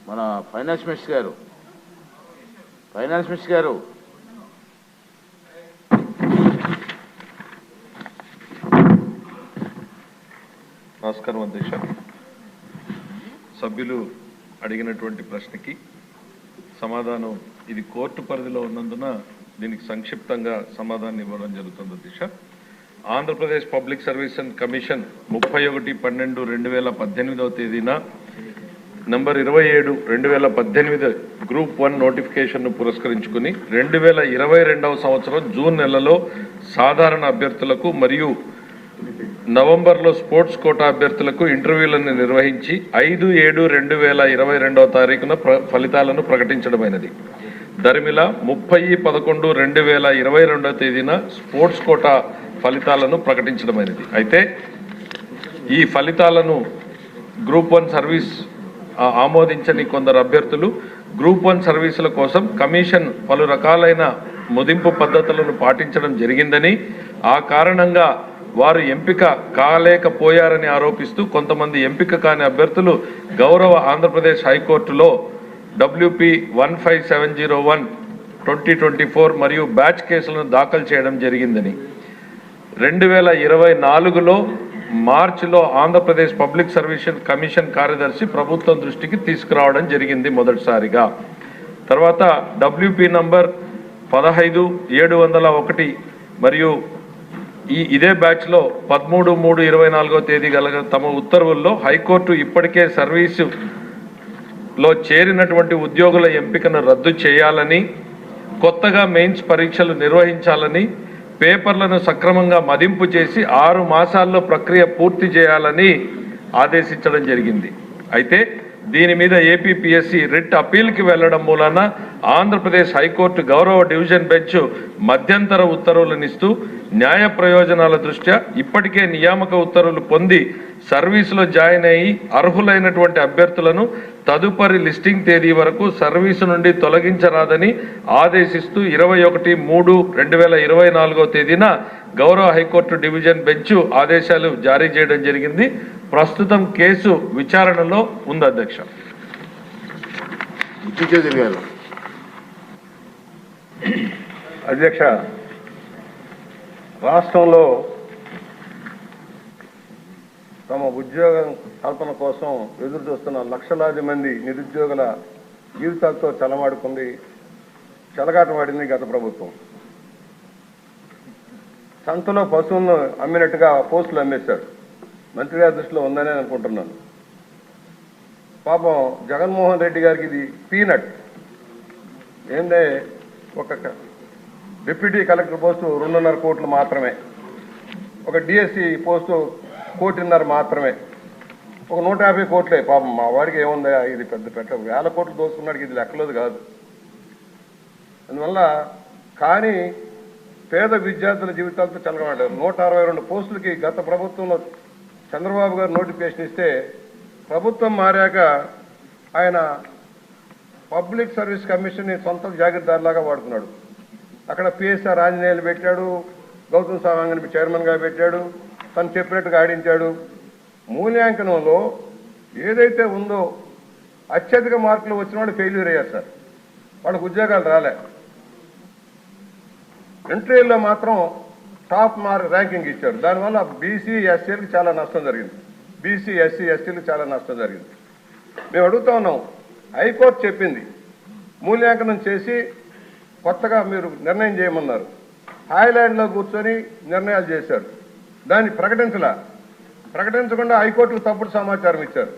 మన finance minister గారు నమస్కారం అధ్యక్ష. సభ్యులు అడిగినటువంటి ప్రశ్నకి సమాధానం ఇది కోర్టు పరిధిలో ఉన్నందున దీనికి సంక్షిప్తంగా సమాధానం ఇవ్వడం జరుగుతుంది అధ్యక్ష. ఆంధ్రప్రదేశ్ పబ్లిక్ సర్వీస్ కమిషన్ 31/12/2018 తేదీన నంబర్ 27/2018 గ్రూప్ 1 నోటిఫికేషన్ను పురస్కరించుకుని 2022వ సంవత్సరం జూన్ నెలలో సాధారణ అభ్యర్థులకు మరియు నవంబర్లో స్పోర్ట్స్ కోటా అభ్యర్థులకు ఇంటర్వ్యూలను నిర్వహించి 5/7/2022 తారీఖున ఫలితాలను ప్రకటించడమైనది. దరిమిల 30/11/2022 తేదీన స్పోర్ట్స్ కోటా ఫలితాలను ప్రకటించడమైనది. అయితే ఈ ఫలితాలను గ్రూప్ 1 సర్వీస్ ఆమోదించని కొందరు అభ్యర్థులు గ్రూప్ 1 సర్వీసుల కోసం కమిషన్ పలు రకాలైన మదింపు పద్ధతులను పాటించడం జరిగిందని, ఆ కారణంగా వారు ఎంపిక కాలేకపోయారని ఆరోపిస్తూ కొంతమంది ఎంపిక కాని అభ్యర్థులు గౌరవ ఆంధ్రప్రదేశ్ హైకోర్టులో WP 15701/2024 మరియు బ్యాచ్ కేసులను దాఖలు చేయడం జరిగిందని, 2024లో మార్చిలో ఆంధ్రప్రదేశ్ పబ్లిక్ సర్వీస్ కమిషన్ కార్యదర్శి ప్రభుత్వం దృష్టికి తీసుకురావడం జరిగింది మొదటిసారిగా. తర్వాత WP నంబర్ 15701 మరియు ఇదే బ్యాచ్లో 13/3/24 తేదీ గల తమ ఉత్తర్వుల్లో హైకోర్టు ఇప్పటికే సర్వీసులో చేరినటువంటి ఉద్యోగుల ఎంపికను రద్దు చేయాలని, కొత్తగా మెయిన్స్ పరీక్షలు నిర్వహించాలని, పేపర్లను సక్రమంగా మదింపు చేసి 6 మాసాల్లో ప్రక్రియ పూర్తి చేయాలని ఆదేశించడం జరిగింది. అయితే దీని మీద ఏపీపీఎస్సీ రిట్ అప్పీల్కి వెళ్లడం మూలన ఆంధ్రప్రదేశ్ హైకోర్టు గౌరవ డివిజన్ బెంచ్ మధ్యంతర ఉత్తర్వులనిస్తూ న్యాయ ప్రయోజనాల దృష్ట్యా ఇప్పటికే నియామక ఉత్తర్వులు పొంది సర్వీసులో జాయిన్ అయ్యి అర్హులైనటువంటి అభ్యర్థులను తదుపరి లిస్టింగ్ తేదీ వరకు సర్వీసు నుండి తొలగించరాదని ఆదేశిస్తూ 21/3/2024 తేదీన గౌరవ హైకోర్టు డివిజన్ బెంచ్ ఆదేశాలు జారీ చేయడం జరిగింది. ప్రస్తుతం కేసు విచారణలో ఉంది అధ్యక్ష. అధ్యక్ష, రాష్ట్రంలో తమ ఉద్యోగ కల్పన కోసం ఎదురు చూస్తున్న లక్షలాది మంది నిరుద్యోగుల జీవితాలతో చెలగాటమాడింది గత ప్రభుత్వం. సంతలో పశువులను అమ్మినట్టుగా పోస్టులు అమ్మేశారు. మంత్రి గారి దృష్టిలో ఉందని అనుకుంటున్నాను. పాపం జగన్మోహన్ రెడ్డి గారికి ఇది పీనట్. ఏందే, ఒక డిప్యూటీ కలెక్టర్ పోస్టు 2.5 కోట్లు మాత్రమే, ఒక డిఎస్సి పోస్టు 1.5 కోటి మాత్రమే, ఒక 150 కోట్లే. పాపం మా వాడికి ఏముందా, ఇది పెద్ద 1000 కోట్లు దోసుకున్నాడికి ఇది లెక్కలేదు కాదు. అందువల్ల కానీ పేద విద్యార్థుల జీవితాలతో చెలగబడ్డారు. 162 పోస్టులకి గత ప్రభుత్వంలో చంద్రబాబు గారు నోటిఫికేషన్ ఇస్తే ప్రభుత్వం మారాక ఆయన పబ్లిక్ సర్వీస్ కమిషన్ని సొంత జాగీర్దారులాగా వాడుకున్నాడు. అక్కడ పిఎస్ఆర్ ఆంజనేయులు పెట్టాడు, గౌతమ్ సవాంగ్ని చైర్మన్గా పెట్టాడు, తను చెప్పినట్టుగా ఆడించాడు. మూల్యాంకనంలో ఏదైతే ఉందో అత్యధిక మార్కులు వచ్చిన వాళ్ళు ఫెయిల్యూర్ అయ్యారు సార్, వాళ్ళకు ఉద్యోగాలు రాలే. ఇంటర్వ్యూలో మాత్రం టాప్ ర్యాంకింగ్ ఇచ్చారు. దానివల్ల బీసీ ఎస్సీలకు చాలా నష్టం జరిగింది. ఎస్సీలకు చాలా నష్టం జరిగింది. మేము అడుగుతా ఉన్నాం, హైకోర్టు చెప్పింది మూల్యాంకనం చేసి కొత్తగా మీరు నిర్ణయం చేయమన్నారు. హాయ్లాండ్లో కూర్చొని నిర్ణయాలు చేశారు. దాన్ని ప్రకటించకుండా హైకోర్టుకు తప్పుడు సమాచారం ఇచ్చారు.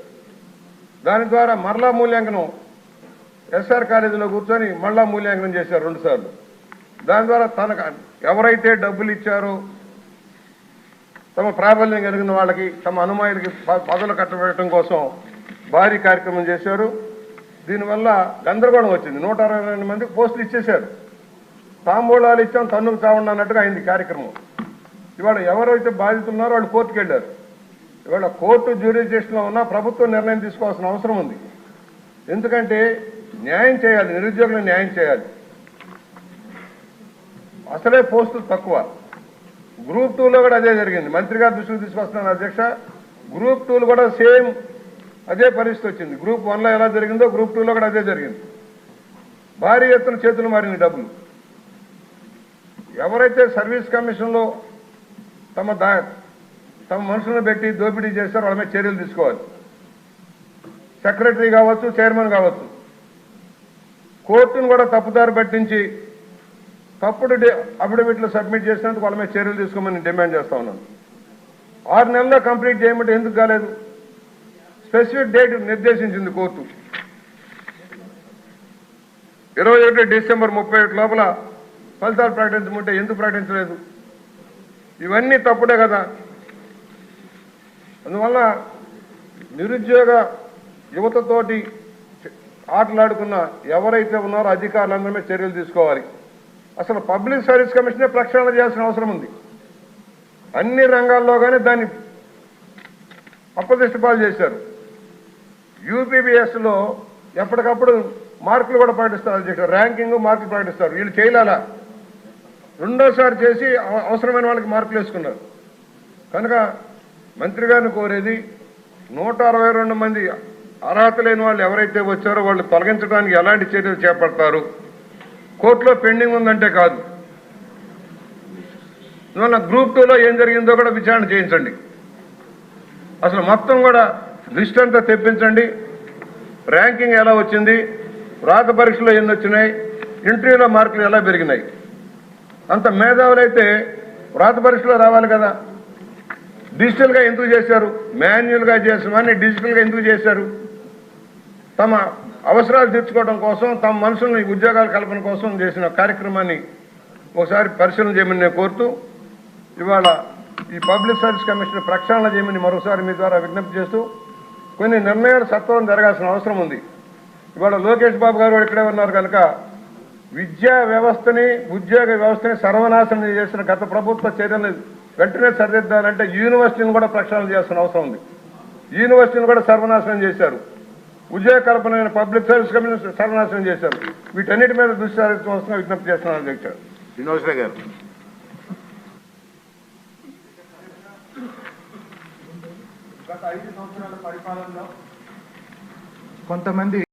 దాని ద్వారా మరలా మూల్యాంకనం ఎస్ఆర్ కాలేజీలో కూర్చొని మళ్ళా మూల్యాంకనం చేశారు 2 సార్లు. దాని ద్వారా తనకు ఎవరైతే డబ్బులు ఇచ్చారో తమ ప్రాబల్యం కలిగిన వాళ్ళకి, తమ అనుమాయులకి పదవులు కట్టబెట్టడం కోసం భారీ కార్యక్రమం చేశారు. దీనివల్ల గందరగోళం వచ్చింది. 162 మందికి పోస్టులు ఇచ్చేశారు. తాంబూలాలు ఇచ్చాం, తన్నుకు చావండి అన్నట్టుగా అయింది కార్యక్రమం. ఇవాళ ఎవరైతే బాధితులు ఉన్నారో వాళ్ళు కోర్టుకు వెళ్ళారు. ఇవాళ కోర్టు జ్యూరిడిక్షన్లో ఉన్న ప్రభుత్వం నిర్ణయం తీసుకోవాల్సిన అవసరం ఉంది. ఎందుకంటే న్యాయం చేయాలి, నిరుద్యోగులకు న్యాయం చేయాలి. అసలే పోస్టులు తక్కువ. గ్రూప్ 2లో కూడా అదే జరిగింది. మంత్రి గారి దృష్టికి తీసుకొస్తున్నాను అధ్యక్ష. గ్రూప్ 2లో కూడా సేమ్ అదే పరిస్థితి వచ్చింది. గ్రూప్ 1లో ఎలా జరిగిందో గ్రూప్ 2లో కూడా అదే జరిగింది. భారీ ఎత్తున చేతులు మారిన డబ్బులు. ఎవరైతే సర్వీస్ కమిషన్లో తమ మనుషులను పెట్టి దోపిడీ చేస్తారో వాళ్ళ మీద చర్యలు తీసుకోవాలి. సెక్రటరీ కావచ్చు, చైర్మన్ కావచ్చు. కోర్టును కూడా తప్పుదారి పట్టించి తప్పుడు అఫిడవిట్లు సబ్మిట్ చేసినందుకు వాళ్ళ మీద చర్యలు తీసుకోమని డిమాండ్ చేస్తా ఉన్నాను. 6 నెలల్లో కంప్లీట్ చేయమంటే ఎందుకు కాలేదు? స్పెసిఫిక్ డేట్ నిర్దేశించింది కోర్టు. 21 డిసెంబర్ 31 లోపల ఫలితాలు ప్రకటించమంటే ఎందుకు ప్రకటించలేదు? ఇవన్నీ తప్పుడే కదా. అందువల్ల నిరుద్యోగ యువతతోటి ఆటలాడుకున్న ఎవరైతే ఉన్నారో అధికారులందరి మీద చర్యలు తీసుకోవాలి. అసలు పబ్లిక్ సర్వీస్ కమిషనే ప్రక్షాళన చేయాల్సిన అవసరం ఉంది. అన్ని రంగాల్లో కానీ దాన్ని అప్రతిష్టపాలు చేశారు. యూపీబీఎస్లో ఎప్పటికప్పుడు మార్కులు కూడా ప్రకటిస్తారు. అధ్యక్షుడు ర్యాంకింగ్ మార్కులు ప్రకటిస్తారు. వీళ్ళు చేయలేలా, రెండోసారి చేసి అవసరమైన వాళ్ళకి మార్కులు వేసుకున్నారు. కనుక మంత్రి గారిని కోరేది 162 మంది అర్హత లేని వాళ్ళు ఎవరైతే వచ్చారో వాళ్ళు తొలగించడానికి ఎలాంటి చర్యలు చేపడతారు? కోర్టులో పెండింగ్ ఉందంటే కాదు. అందువల్ల గ్రూప్ 2లో ఏం జరిగిందో కూడా విచారణ చేయించండి. అసలు మొత్తం కూడా లిస్ట్ అంతా తెప్పించండి. ర్యాంకింగ్ ఎలా వచ్చింది, రాత పరీక్షలో ఎన్ని వచ్చినాయి, ఇంటర్వ్యూలో మార్కులు ఎలా పెరిగినాయి. అంత మేధావులైతే రాత పరీక్షలో రావాలి కదా. డిజిటల్గా ఎందుకు చేశారు? మాన్యువల్గా చేసినవన్నీ డిజిటల్గా ఎందుకు చేశారు? తమ అవసరాలు తీర్చుకోవడం కోసం, తమ మనుషుల్ని ఉద్యోగాల కల్పన కోసం చేసిన కార్యక్రమాన్ని ఒకసారి పరిశీలన చేయమని నేను కోరుతూ, ఇవాళ ఈ పబ్లిక్ సర్వీస్ కమిషన్ ప్రక్షాళన చేయమని మరోసారి మీ ద్వారా విజ్ఞప్తి చేస్తూ, కొన్ని నిర్ణయాలు సత్వరం జరగాల్సిన అవసరం ఉంది. ఇవాళ లోకేష్ బాబు గారు ఇక్కడే ఉన్నారు కనుక విద్యా వ్యవస్థని, ఉద్యోగ వ్యవస్థని సర్వనాశనం చేసిన గత ప్రభుత్వ చర్యలను వెంటనే సరిదిద్దాలంటే యూనివర్సిటీని కూడా ప్రక్షాళన చేయాల్సిన అవసరం ఉంది. యూనివర్సిటీని కూడా సర్వనాశనం చేశారు. ఉద్యోగ కల్పన పబ్లిక్ సర్వీస్ కమిషన్ సర్వనాశనం చేశారు. వీటన్నిటి మీద దృష్టి సారించవలసిన విజ్ఞప్తి చేస్తున్నాను అధ్యక్షుడు. శ్రీనివాసరావు గారు. గత 5 సంవత్సరాల పరిపాలనలో కొంతమంది